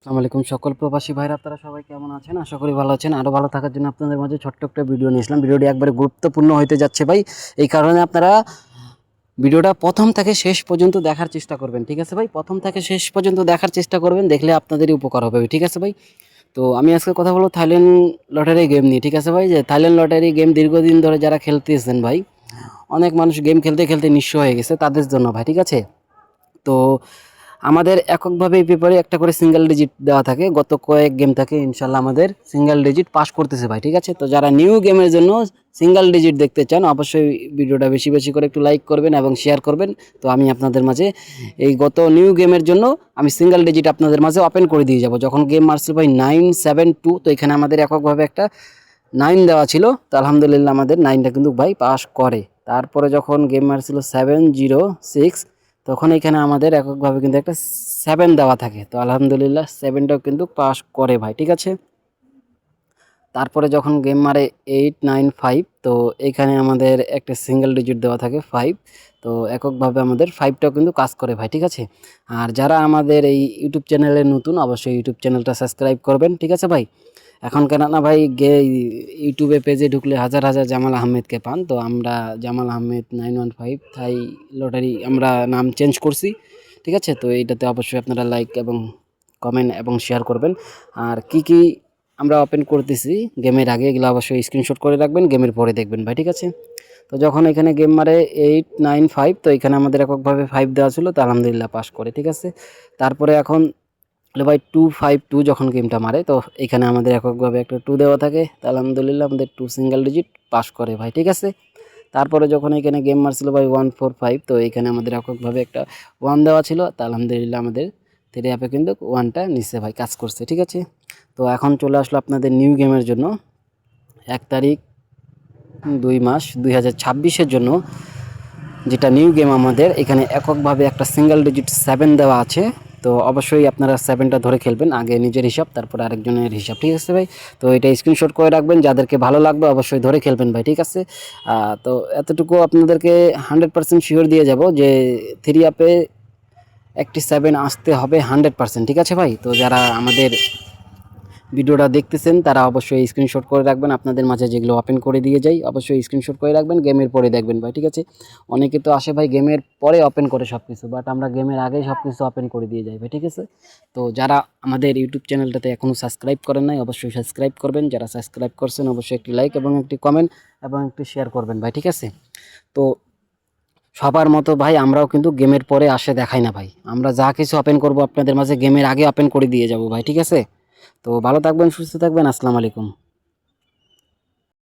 আসসালামু আলাইকুম সকল প্রবাসী ভাইরা, আপনারা সবাই কেমন আছেন? আশা করি ভালো আছেন। আরও ভালো থাকার জন্য আপনাদের মাঝে ছোট্ট একটা ভিডিও নিয়েছিলাম। ভিডিওটি একবারে গুরুত্বপূর্ণ হতে যাচ্ছে ভাই, এই কারণে আপনারা ভিডিওটা প্রথম থেকে শেষ পর্যন্ত দেখার চেষ্টা করবেন, ঠিক আছে ভাই? প্রথম থেকে শেষ পর্যন্ত দেখার চেষ্টা করবেন, দেখলে আপনাদেরই উপকার হবে, ঠিক আছে ভাই? তো আমি আজকে কথা বলবো থাইল্যান্ড লটারি গেম নিয়ে, ঠিক আছে ভাই? যে থাইল্যান্ড লটারি গেম দীর্ঘদিন ধরে যারা খেলতেছেন ভাই, অনেক মানুষ গেম খেলতে খেলতে নিঃস্ব হয়ে গেছে, তাদের জন্য ভাই, ঠিক আছে? তো আমাদের এককভাবে এই পেপারে একটা করে সিঙ্গেল ডিজিট দেওয়া থাকে, গত কয়েক গেম থাকে ইনশাল্লাহ আমাদের সিঙ্গেল ডিজিট পাস করতেছে ভাই, ঠিক আছে? তো যারা নিউ গেমের জন্য সিঙ্গেল ডিজিট দেখতে চান, অবশ্যই ভিডিওটা বেশি বেশি করে একটু লাইক করবেন এবং শেয়ার করবেন। তো আমি আপনাদের মাঝে এই গত নিউ গেমের জন্য আমি সিঙ্গেল ডিজিট আপনাদের মাঝে ওপেন করে দিয়ে যাব। যখন গেম মারছিল ভাই 972, তো এখানে আমাদের এককভাবে একটা 9 দেওয়া ছিল, তো আলহামদুলিল্লাহ আমাদের 9টা কিন্তু ভাই পাস করে। তারপরে যখন গেম মারছিল 706, তখন এখানে আমাদের এককভাবে কিন্তু একটা 7 দেওয়া থাকে, তো আলহামদুলিল্লাহ 7টাও কিন্তু পাস করে ভাই, ঠিক আছে? তারপরে যখন গেম মারে 895, তো এখানে আমাদের একটা সিঙ্গেল ডিজিট দেওয়া থাকে 5, তো এককভাবে আমাদের 5টাও কিন্তু কাজ করে ভাই, ঠিক আছে? আর যারা আমাদের এই ইউটিউব চ্যানেলে নতুন, অবশ্যই ইউটিউব চ্যানেলটা সাবস্ক্রাইব করবেন, ঠিক আছে ভাই? এখন কেন না ভাই ইউটিউবে পেজে ঢুকলে হাজার হাজার জামাল আহমেদকে পান, তো আমরা জামাল আহমেদ 915 থাই লটারি আমরা নাম চেঞ্জ করছি, ঠিক আছে? তো এইটাতে অবশ্যই আপনারা লাইক এবং কমেন্ট এবং শেয়ার করবেন। আর কি কি আমরা ওপেন করতেছি গেমের আগে, এগুলো অবশ্যই স্ক্রিনশট করে রাখবেন, গেমের পরে দেখবেন ভাই, ঠিক আছে? তো যখন এখানে গেম মারে 895, তো এখানে আমাদের এককভাবে 5 দেওয়া ছিল, তো আলহামদুলিল্লাহ পাস করে, ঠিক আছে? তারপরে এখন ভাই 252 যখন গেমটা মারে, তো এখানে আমাদের এককভাবে একটা 2 দেওয়া থাকে, তো আলহামদুলিল্লাহ আমাদের 2 সিঙ্গেল ডিজিট পাস করে ভাই, ঠিক আছে? তারপরে যখন এখানে গেম মারছিল ভাই 145, তো এখানে আমাদের এককভাবে একটা 1 দেওয়া ছিল, তো আলহামদুলিল্লাহ আমাদের 3 অ্যাপে কিন্তু 1টা নিচে ভাই কাজ করছে, ঠিক আছে? তো এখন চলে আসলো আপনাদের নিউ গেমের জন্য 1 তারিখ 2 মাস 2026-এর জন্য, যেটা নিউ গেম আমাদের এখানে এককভাবে একটা সিঙ্গেল ডিজিট 7 দেওয়া আছে। তো অবশ্যই আপনারা 7টা ধরে খেলবেন, আগে নিজের হিসাব তারপর আরেকজনের হিসাব, ঠিক আছে ভাই? তো এটা স্ক্রিনশট করে রাখবেন, যাদেরকে ভালো লাগবে অবশ্যই ধরে খেলবেন ভাই, ঠিক আছে? তো এতটুকু আপনাদেরকে 100% শিওর দিয়ে যাব যে 3 অ্যাপে একটি 7 আসতে হবে 100%, ঠিক আছে ভাই? তো যারা আমাদের ভিডিওটা দেখতেছেন তারা অবশ্যই স্ক্রিনশট করে রাখবেন, আপনাদের মাঝে যেগুলো ওপেন করে দিয়ে যাই অবশ্যই স্ক্রিনশট করে রাখবেন, গেমের পরে দেখবেন ভাই, ঠিক আছে? অনেকে তো আসে ভাই গেমের পরে ওপেন করে সব কিছু, বাট আমরা গেমের আগেই সব কিছু ওপেন করে দিয়ে যাই ভাই, ঠিক আছে? তো যারা আমাদের ইউটিউব চ্যানেলটাতে এখনও সাবস্ক্রাইব করেন নাই অবশ্যই সাবস্ক্রাইব করবেন, যারা সাবস্ক্রাইব করছেন অবশ্যই একটি লাইক এবং একটি কমেন্ট এবং একটি শেয়ার করবেন ভাই, ঠিক আছে? তো সবার মতো ভাই আমরাও কিন্তু গেমের পরে আসে দেখাই না ভাই, আমরা যা কিছু ওপেন করব আপনাদের মাঝে গেমের আগে ওপেন করে দিয়ে যাব ভাই, ঠিক আছে? তো ভালো থাকবেন, সুস্থ থাকবেন, আসসালামু আলাইকুম।